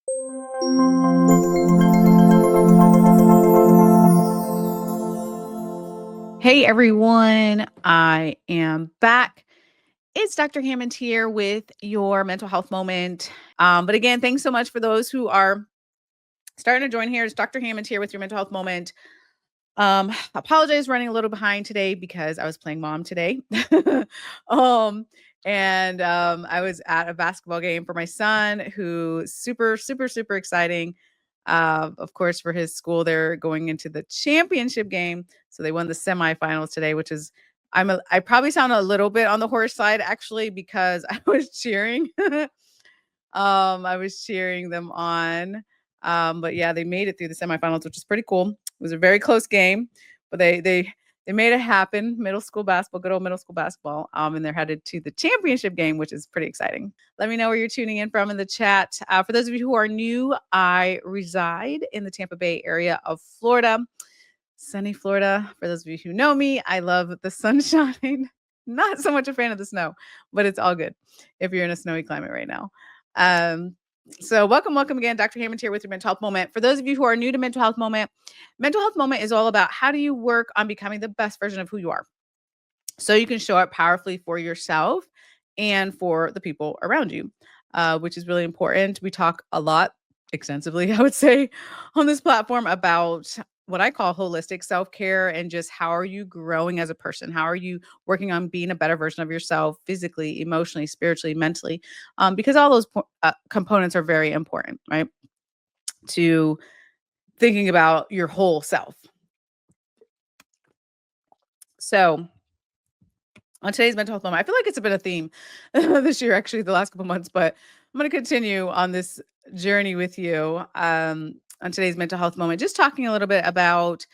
Hey everyone, I am back. It's Dr. Hammond here with your mental health moment. But again, thanks so much for those who are starting to join here. It's Dr. Hammond here with your mental health moment. Apologize running a little behind today because I was playing mom today. um, and I was at a basketball game for my son, who super exciting. Of course, for his school, they're going into the championship game. So they won the semifinals today, which is I probably sound a little bit on the horse side actually because I was cheering. I was cheering them on. But yeah, they made it through the semifinals, which is pretty cool. It was a very close game, but they made it happen. Middle school basketball, good old middle school basketball. And they're headed to the championship game, which is pretty exciting. Let me know where you're tuning in from in the chat. For those of you who are new, I reside in the Tampa Bay area of Florida, sunny Florida. For those of you who know me, I love the sunshine. Not so much a fan of the snow, but it's all good if you're in a snowy climate right now. So welcome again. Dr. Hammond here with your mental health moment. For those of you who are new to mental health moment is all about how do you work on becoming the best version of who you are so you can show up powerfully for yourself and for the people around you, which is really important. We talk a lot, extensively, I would say, on this platform about what I call holistic self-care and just how are you growing as a person? How are you working on being a better version of yourself physically, emotionally, spiritually, mentally? Because all those components are very important, right? To thinking about your whole self. So, on today's mental health moment, I feel like it's been a theme this year, actually, the last couple months, but I'm going to continue on this journey with you on today's mental health moment, just talking a little bit about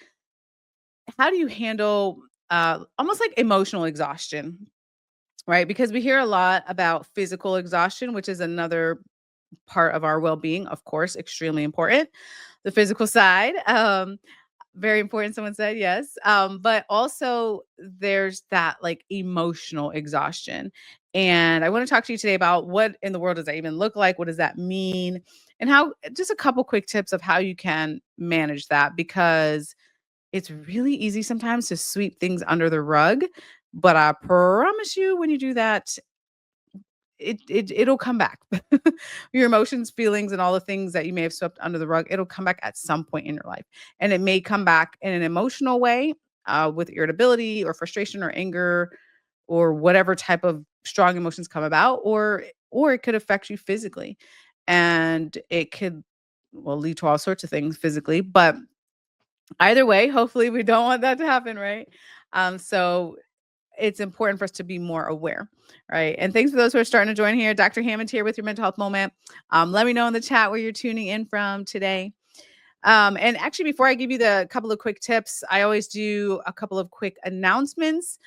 how do you handle almost like emotional exhaustion, right? Because we hear a lot about physical exhaustion, which is another part of our well-being, of course, extremely important. The physical side, very important, someone said, yes. But also there's that like emotional exhaustion. And I want to talk to you today about what in the world does that even look like? What does that mean? And how just a couple quick tips of how you can manage that because it's really easy sometimes to sweep things under the rug. But I promise you, when you do that, it'll come back. Your emotions, feelings, and all the things that you may have swept under the rug, it'll come back at some point in your life. And it may come back in an emotional way, with irritability or frustration or anger or whatever type of strong emotions come about, or it could affect you physically. And it could well lead to all sorts of things physically. But either way, hopefully we don't want that to happen, right? So it's important for us to be more aware, right? And thanks for those who are starting to join here. Dr. Hammond here with your mental health moment. Let me know in the chat where you're tuning in from today. And actually, before I give you the couple of quick tips, I always do a couple of quick announcements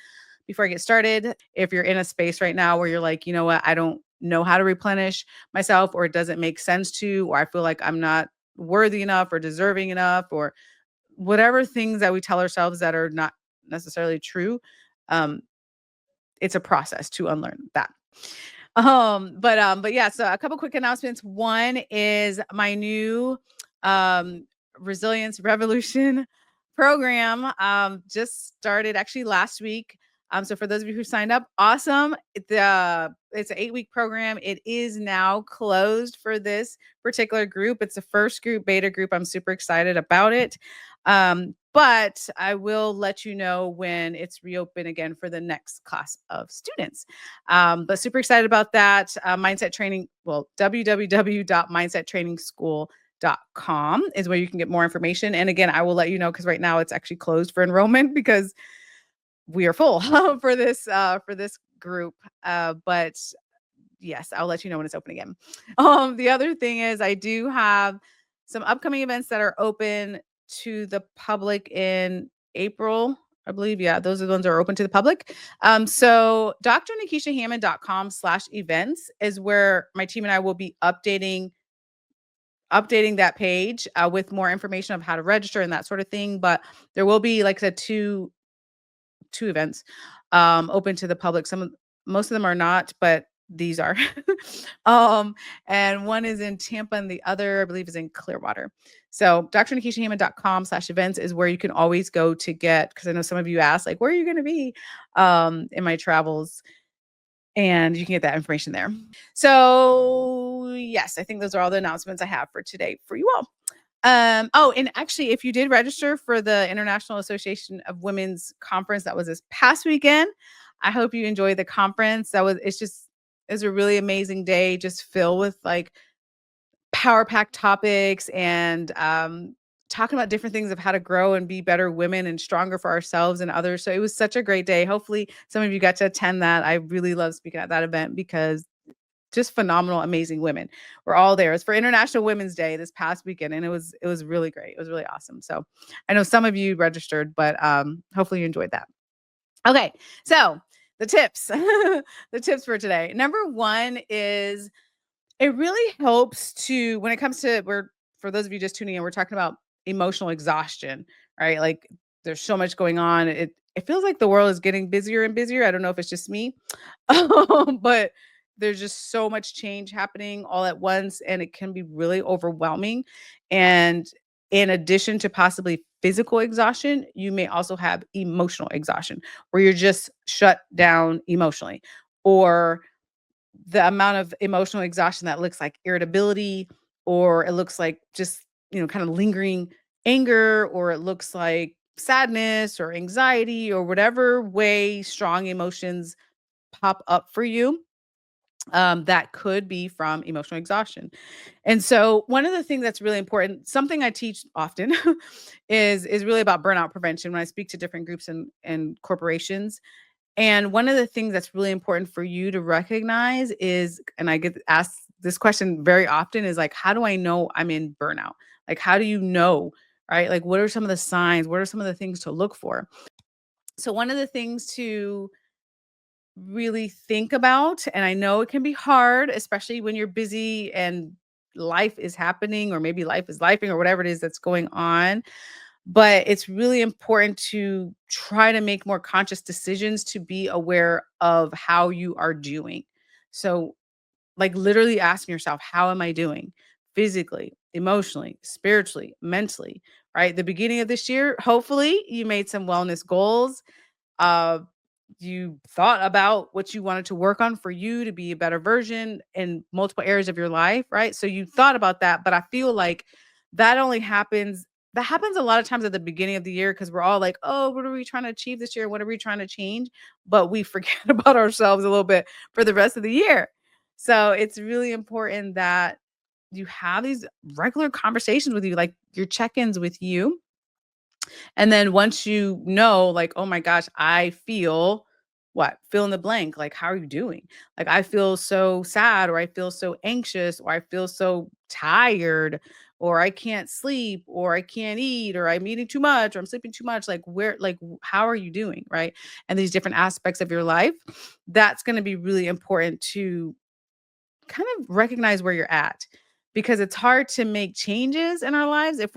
before I get started. If you're in a space right now where you're like, you know what, I don't know how to replenish myself, or it doesn't make sense to, or I feel like I'm not worthy enough or deserving enough, or whatever things that we tell ourselves that are not necessarily true, um, it's a process to unlearn that. But yeah, so a couple quick announcements. One is my new resilience revolution program just started actually last week. So for those of you who signed up, awesome. It's an 8-week program. It is now closed for this particular group. It's the first group, beta group. I'm super excited about it. But I will let you know when it's reopened again for the next class of students. But super excited about that. Mindset training, well, www.mindsettrainingschool.com is where you can get more information. And again, I will let you know because right now it's actually closed for enrollment because we are full for this group. But yes, I'll let you know when it's open again. The other thing is I do have some upcoming events that are open to the public in April, I believe. Yeah, those are the ones that are open to the public. So drnekeshiahammond.com/events is where my team and I will be updating that page with more information of how to register and that sort of thing. But there will be, like I said, two events open to the public. Most of them are not, but these are. um, and one is in Tampa and the other, I believe, is in Clearwater. So drnekeshiahammond.com/events is where you can always go to get, because I know some of you asked, like, where are you going to be in my travels? And you can get that information there. So yes, I think those are all the announcements I have for today for you all. Oh, and actually, if you did register for the International Association of Women's conference that was this past weekend, I hope you enjoyed the conference. It's a really amazing day, just filled with like power pack topics and talking about different things of how to grow and be better women and stronger for ourselves and others. So it was such a great day. Hopefully, some of you got to attend that. I really love speaking at that event because just phenomenal, amazing women. We're all there. It's for International Women's Day this past weekend, and it was really great. It was really awesome. So I know some of you registered, but hopefully you enjoyed that. Okay, so the tips, the tips for today. Number one is it really helps to when it comes to we're for those of you just tuning in, we're talking about emotional exhaustion, right? Like there's so much going on. It feels like the world is getting busier and busier. I don't know if it's just me, but there's just so much change happening all at once, and it can be really overwhelming. And in addition to possibly physical exhaustion, you may also have emotional exhaustion where you're just shut down emotionally, or the amount of emotional exhaustion that looks like irritability, or it looks like just, kind of lingering anger, or it looks like sadness or anxiety, or whatever way strong emotions pop up for you, that could be from emotional exhaustion. And so one of the things that's really important, something I teach often, is really about burnout prevention when I speak to different groups and corporations. And one of the things that's really important for you to recognize is, and I get asked this question very often, is like, how do I know I'm in burnout? Like, how do you know, right? Like, what are some of the signs? What are some of the things to look for? So, one of the things to really think about, and I know it can be hard, especially when you're busy and life is happening, or maybe life is lifing, or whatever it is that's going on, but it's really important to try to make more conscious decisions to be aware of how you are doing. So, like literally asking yourself, how am I doing physically, emotionally, spiritually, mentally, right? The beginning of this year, hopefully, you made some wellness goals. Uh, you thought about what you wanted to work on for you to be a better version in multiple areas of your life, right? So you thought about that, but I feel like that only happens that happens a lot of times at the beginning of the year because we're all like, "Oh, what are we trying to achieve this year? What are we trying to change?" But we forget about ourselves a little bit for the rest of the year. So it's really important that you have these regular conversations with you, like your check-ins with you, and then once you know, like, oh my gosh, I feel what? Fill in the blank. Like, how are you doing? Like, I feel so sad, or I feel so anxious, or I feel so tired, or I can't sleep, or I can't eat, or I'm eating too much, or I'm sleeping too much. Like, how are you doing? Right. And these different aspects of your life, that's going to be really important to kind of recognize where you're at, because it's hard to make changes in our lives if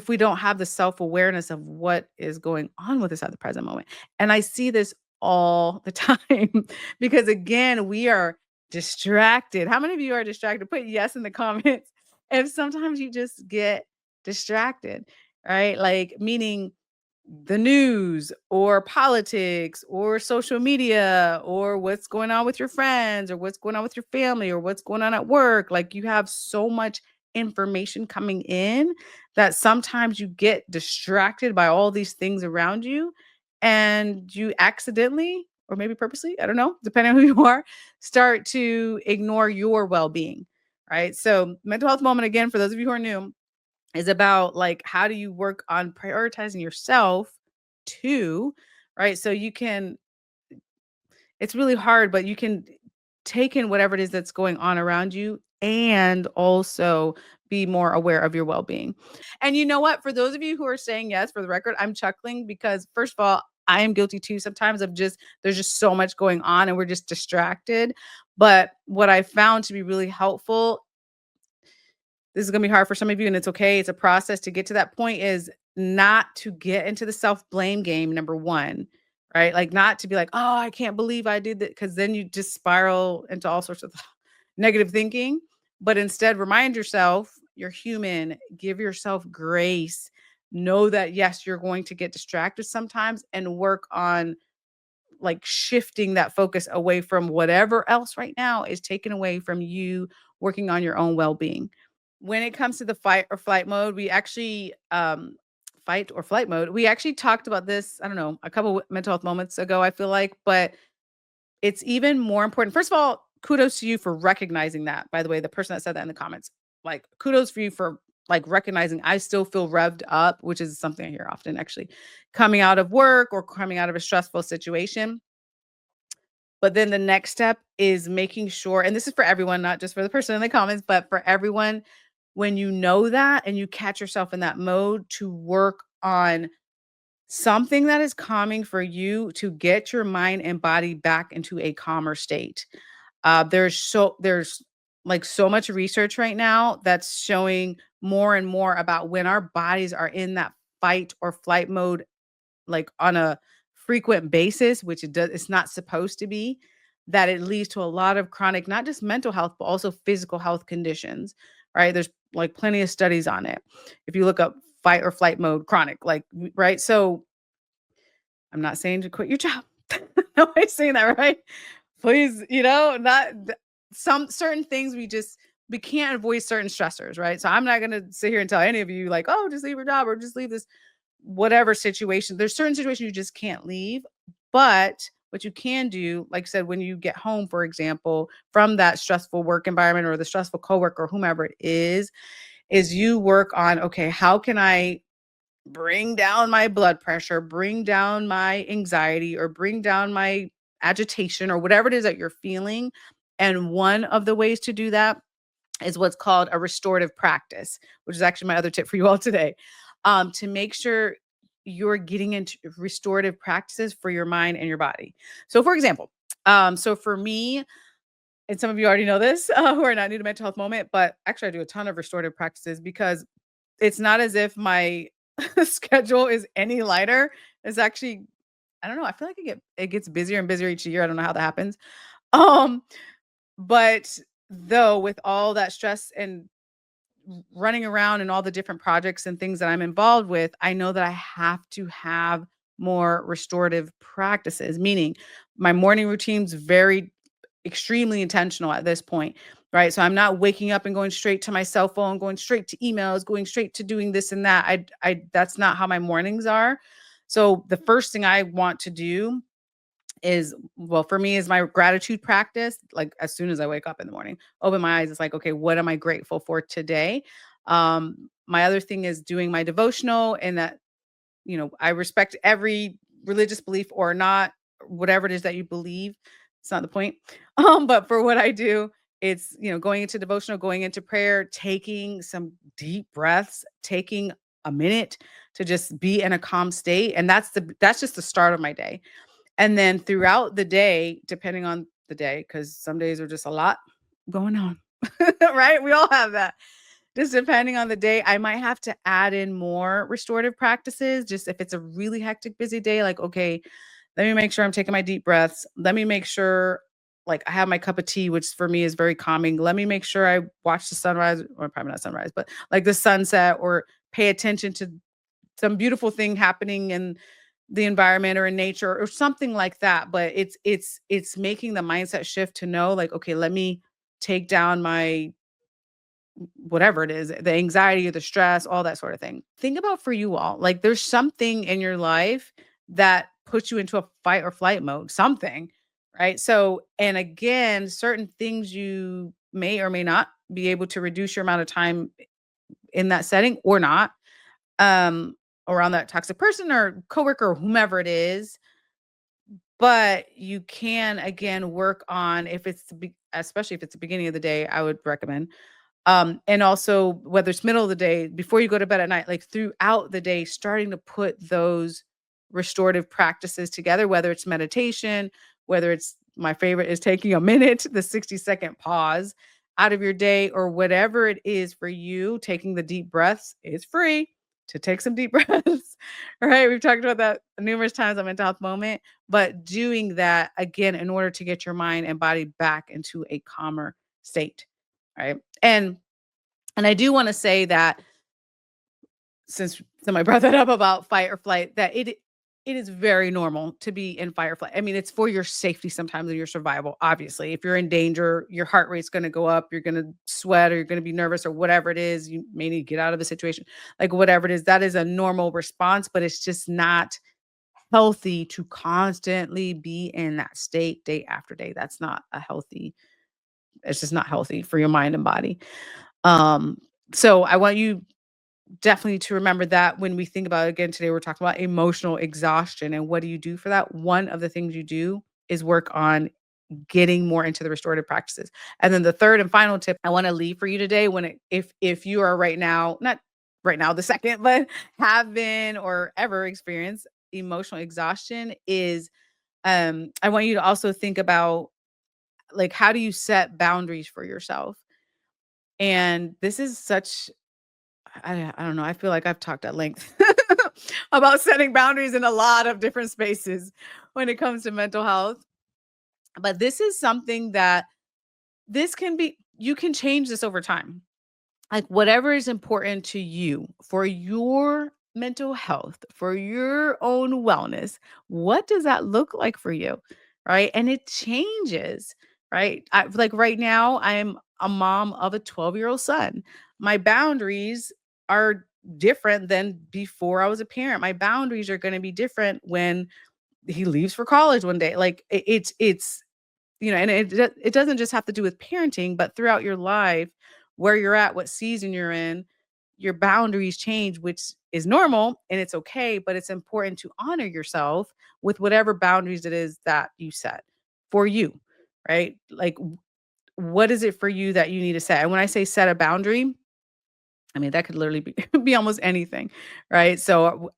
we don't have the self-awareness of what is going on with us at the present moment. And I see this all the time because again, we are distracted. How many of you are distracted? Put yes in the comments. And sometimes you just get distracted, right? Like meaning the news or politics or social media or what's going on with your friends or what's going on with your family or what's going on at work. Like you have so much information coming in that sometimes you get distracted by all these things around you, and you accidentally, or maybe purposely, I don't know, depending on who you are, start to ignore your well-being, right? So mental health moment, again, for those of you who are new, is about like how do you work on prioritizing yourself too, right? So you can it's really hard, but you can take in whatever it is that's going on around you and also be more aware of your well-being. And you know what? For those of you who are saying yes, for the record, I'm chuckling because first of all, I am guilty too sometimes of just there's just so much going on and we're just distracted. But what I found to be really helpful, this is going to be hard for some of you and it's okay. It's a process to get to that point, is not to get into the self-blame game, number 1. right? Like not to be like, oh, I can't believe I did that. Cause then you just spiral into all sorts of negative thinking. But instead, remind yourself you're human, give yourself grace. Know that, yes, you're going to get distracted sometimes and work on like shifting that focus away from whatever else right now is taken away from you working on your own well being. When it comes to the fight or flight mode, we actually fight or flight mode. We actually talked about this, I don't know, a couple mental health moments ago, I feel like, but it's even more important. First of all, kudos to you for recognizing that. By the way, the person that said that in the comments, like kudos for you for like recognizing I still feel revved up, which is something I hear often actually coming out of work or coming out of a stressful situation. But then the next step is making sure, and this is for everyone, not just for the person in the comments, but for everyone, when you know that and you catch yourself in that mode to work on something that is calming for you to get your mind and body back into a calmer state. There's like so much research right now that's showing more and more about when our bodies are in that fight or flight mode like on a frequent basis, which it's not supposed to be, that it leads to a lot of chronic, not just mental health, but also physical health conditions, right? There's like plenty of studies on it. If you look up fight or flight mode chronic, like, right? So I'm not saying to quit your job. Nobody's saying that, right? Please, not some certain things we can't avoid certain stressors, right? So I'm not gonna sit here and tell any of you like, oh, just leave your job or just leave this whatever situation. There's certain situations you just can't leave. But what you can do, like I said, when you get home, for example, from that stressful work environment or the stressful coworker or whomever it is you work on, okay, how can I bring down my blood pressure, bring down my anxiety, or bring down my agitation, or whatever it is that you're feeling. And one of the ways to do that is what's called a restorative practice, which is actually my other tip for you all today, to make sure you're getting into restorative practices for your mind and your body. So, for example, so for me, and some of you already know this who are not new to mental health moment, but actually, I do a ton of restorative practices because it's not as if my schedule is any lighter. It's actually, I don't know. I feel like it gets busier and busier each year. I don't know how that happens. Um, but though with all that stress and running around and all the different projects and things that I'm involved with, I know that I have to have more restorative practices, meaning my morning routine's very extremely intentional at this point, right? So I'm not waking up and going straight to my cell phone, going straight to emails, going straight to doing this and that. I that's not how my mornings are. So the first thing I want to do is, well, for me, is my gratitude practice. Like as soon as I wake up in the morning, open my eyes, it's like, okay, what am I grateful for today? My other thing is doing my devotional, and that, I respect every religious belief or not, whatever it is that you believe. It's not the point. But for what I do, it's, going into devotional, going into prayer, taking some deep breaths, taking a minute to just be in a calm state. And that's just the start of my day. And then throughout the day, depending on the day, because some days are just a lot going on, right? We all have that. Just depending on the day, I might have to add in more restorative practices. Just if it's a really hectic, busy day, like, okay, let me make sure I'm taking my deep breaths. Let me make sure, like, I have my cup of tea, which for me is very calming. Let me make sure I watch the sunrise, or probably not sunrise, but like the sunset, or pay attention to some beautiful thing happening in the environment or in nature or something like that. But it's making the mindset shift to know, like, okay, let me take down my whatever it is, the anxiety or the stress, all that sort of thing. Think about for you all, like there's something in your life that puts you into a fight or flight mode, something, right? So, and again, certain things you may or may not be able to reduce your amount of time in that setting or not, um, around that toxic person or coworker or whomever it is. But you can again work on, if it's especially if it's the beginning of the day, I would recommend, and also whether it's middle of the day, before you go to bed at night, like throughout the day, starting to put those restorative practices together, whether it's meditation, whether it's, my favorite is taking a minute, the 60-second pause out of your day, or whatever it is for you, taking the deep breaths is free. to take some deep breaths, right? We've talked about that numerous times on mental health moment, but doing that again in order to get your mind and body back into a calmer state, right? And I do want to say that since somebody brought that up about fight or flight, that it is very normal to be in fight or flight. I mean, it's for your safety sometimes and your survival. Obviously, if you're in danger, your heart rate's going to go up, you're going to sweat, or you're going to be nervous, or whatever it is. You may need to get out of the situation, like whatever it is. That is a normal response, but it's just not healthy to constantly be in that state day after day. That's not a healthy. It's just not healthy for your mind and body. Um, so I want you definitely to remember that when we think about it again today, we're talking about emotional exhaustion. And what do you do for that? One of the things you do is work on getting more into the restorative practices. And then the third and final tip I want to leave for you today, when if you are right now, not right now the second, but have been or ever experienced emotional exhaustion, is I want you to also think about, like, how do you set boundaries for yourself? And this is such, I don't know. I feel like I've talked at length about setting boundaries in a lot of different spaces when it comes to mental health. But this is something that this can be, you can change this over time. Like whatever is important to you for your mental health, for your own wellness, what does that look like for you? Right. And it changes, right? Like right now, I'm a mom of a 12-year-old son. My boundaries are different than before I was a parent. My boundaries are going to be different when he leaves for college one day. Like it's and it doesn't just have to do with parenting, but throughout your life, where you're at, what season you're in, your boundaries change, which is normal and it's okay, but it's important to honor yourself with whatever boundaries it is that you set for you, right? Like, what is it for you that you need to set? And when I say set a boundary, I mean, that could literally be, be almost anything, right? So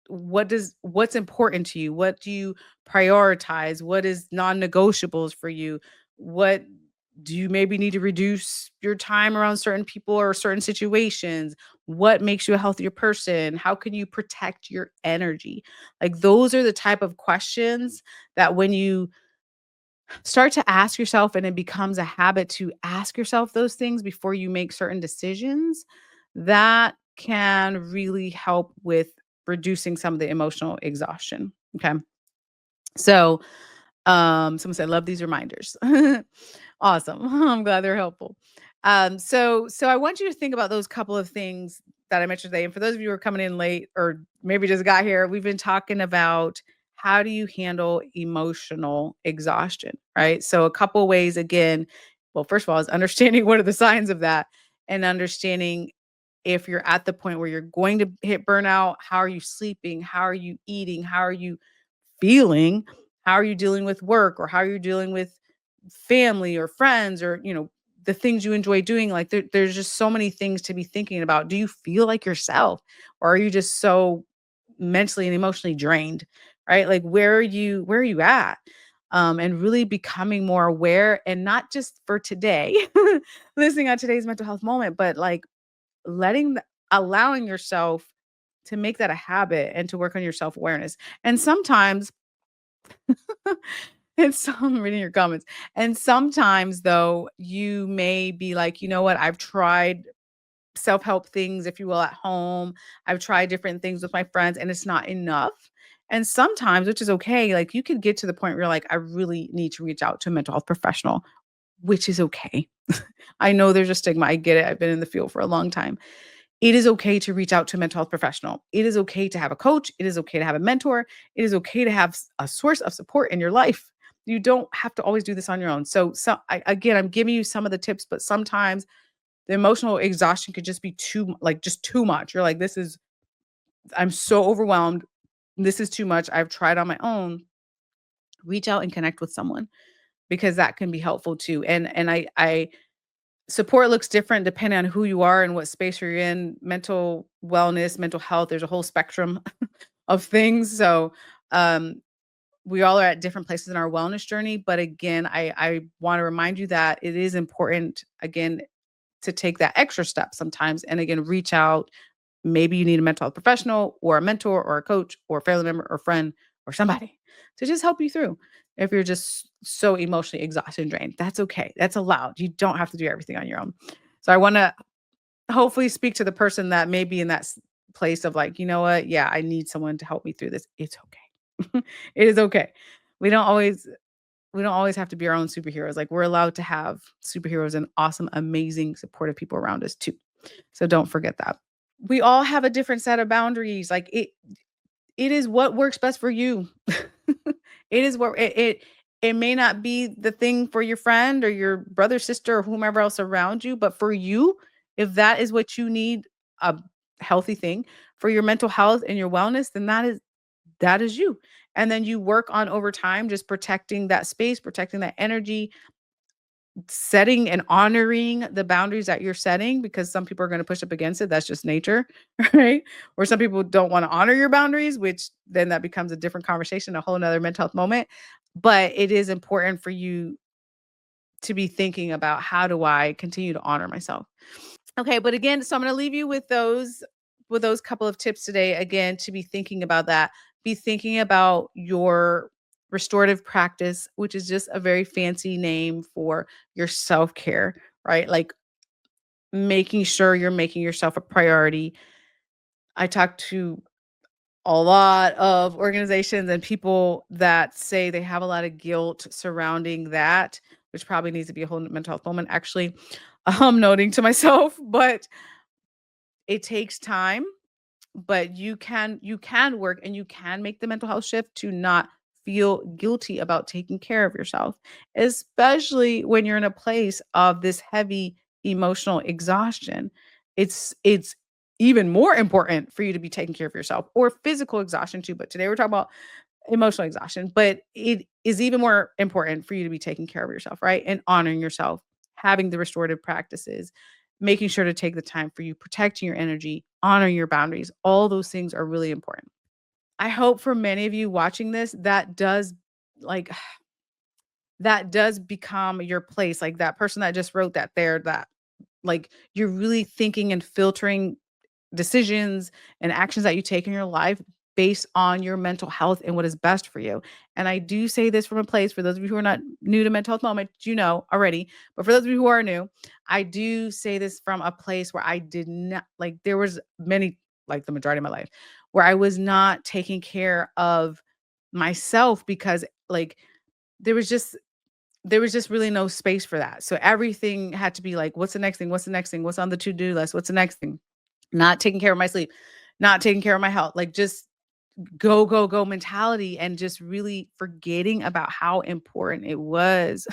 what's important to you? What do you prioritize? What is non-negotiables for you? What do you maybe need to reduce your time around certain people or certain situations? What makes you a healthier person? How can you protect your energy? Like those are the type of questions that when you start to ask yourself and it becomes a habit to ask yourself those things before you make certain decisions, that can really help with reducing some of the emotional exhaustion. Okay. So, someone said, love these reminders. Awesome. I'm glad they're helpful. So I want you to think about those couple of things that I mentioned today. And for those of you who are coming in late or maybe just got here, we've been talking about how do you handle emotional exhaustion, right? So a couple ways again. Well, first of all, is understanding what are the signs of that and understanding if you're at the point where you're going to hit burnout, how are you sleeping? How are you eating? How are you feeling? How are you dealing with work, or how are you dealing with family or friends, or the things you enjoy doing? Like there's just so many things to be thinking about. Do you feel like yourself, or are you just so mentally and emotionally drained, right? Like where are you at? And really becoming more aware, and not just for today, listening on today's mental health moment, but like allowing yourself to make that a habit and to work on your self-awareness. And sometimes I'm reading your comments. And sometimes though, you may be like, you know what, I've tried self-help things, if you will, at home. I've tried different things with my friends and it's not enough. And sometimes, which is okay, like you could get to the point where you're like, I really need to reach out to a mental health professional, which is okay. I know there's a stigma. I get it. I've been in the field for a long time. It is okay to reach out to a mental health professional. It is okay to have a coach. It is okay to have a mentor. It is okay to have a source of support in your life. You don't have to always do this on your own. Again, I'm giving you some of the tips, but sometimes the emotional exhaustion could just be just too much. You're like, I'm so overwhelmed. This is too much. I've tried on my own. Reach out and connect with someone, because that can be helpful too. And I support looks different depending on who you are and what space you're in. Mental wellness, mental health, there's a whole spectrum of things. So, um, we all are at different places in our wellness journey. But again, I want to remind you that it is important, again, to take that extra step sometimes. And again, reach out maybe you need a mental health professional or a mentor or a coach or a family member or friend or somebody to just help you through. If you're just so emotionally exhausted and drained, that's okay. That's allowed. You don't have to do everything on your own. So I want to hopefully speak to the person that may be in that place of like, you know what? Yeah, I need someone to help me through this. It's okay. It is okay. We don't always we don't always have to be our own superheroes. Like we're allowed to have superheroes and awesome, amazing, supportive people around us too. So don't forget that. We all have a different set of boundaries. Like it is what works best for you. It is what it may not be the thing for your friend or your brother, sister, or whomever else around you, but for you, if that is what you need, a healthy thing for your mental health and your wellness, then that is you. And then you work on over time, just protecting that space, protecting that energy, setting and honoring the boundaries that you're setting because some people are going to push up against it. That's just nature, right? Or some people don't want to honor your boundaries, which then that becomes a different conversation, a whole nother mental health moment. But it is important for you to be thinking about how do I continue to honor myself? Okay, but again, so I'm going to leave you with those couple of tips today again to be thinking about that. Be thinking about your restorative practice, which is just a very fancy name for your self-care, right? Like making sure you're making yourself a priority. I talk to a lot of organizations and people that say they have a lot of guilt surrounding that, which probably needs to be a whole mental health moment actually. Noting to myself, but it takes time, but you can work and you can make the mental health shift to not feel guilty about taking care of yourself, especially when you're in a place of this heavy emotional exhaustion. It's even more important for you to be taking care of yourself or physical exhaustion too, but today we're talking about emotional exhaustion, but it is even more important for you to be taking care of yourself, right? And honoring yourself, having the restorative practices, making sure to take the time for you, protecting your energy, honoring your boundaries. All those things are really important. I hope for many of you watching this, that does like that does become your place. Like that person that just wrote that there, that like you're really thinking and filtering decisions and actions that you take in your life based on your mental health and what is best for you. And I do say this from a place for those of you who are not new to mental health moment, you know already, but for those of you who are new, I do say this from a place where I did not like there was many like the majority of my life where I was not taking care of myself because like there was just there was just really no space for that. So everything had to be like, what's the next thing? What's the next thing? What's on the to-do list? What's the next thing? Not taking care of my sleep, not taking care of my health, like just go, go, go mentality and just really forgetting about how important it was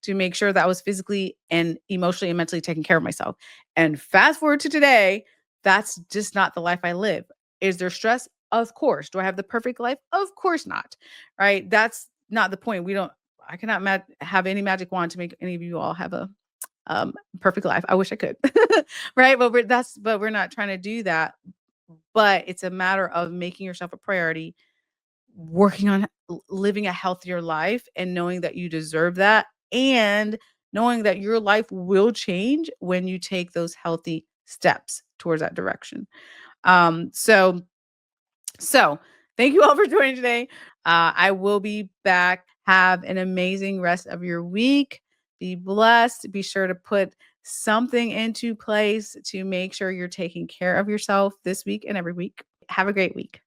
to make sure that I was physically and emotionally and mentally taking care of myself. And fast forward to today, that's just not the life I live. Is there stress? Of course. Do I have the perfect life? Of course not. Right? That's not the point. We don't I cannot have any magic wand to make any of you all have a perfect life. I wish I could. Right? But we're not trying to do that. But it's a matter of making yourself a priority, working on living a healthier life and knowing that you deserve that and knowing that your life will change when you take those healthy steps towards that direction. So so, thank you all for joining today. I will be back. Have an amazing rest of your week. Be blessed. Be sure to put something into place to make sure you're taking care of yourself this week and every week. Have a great week.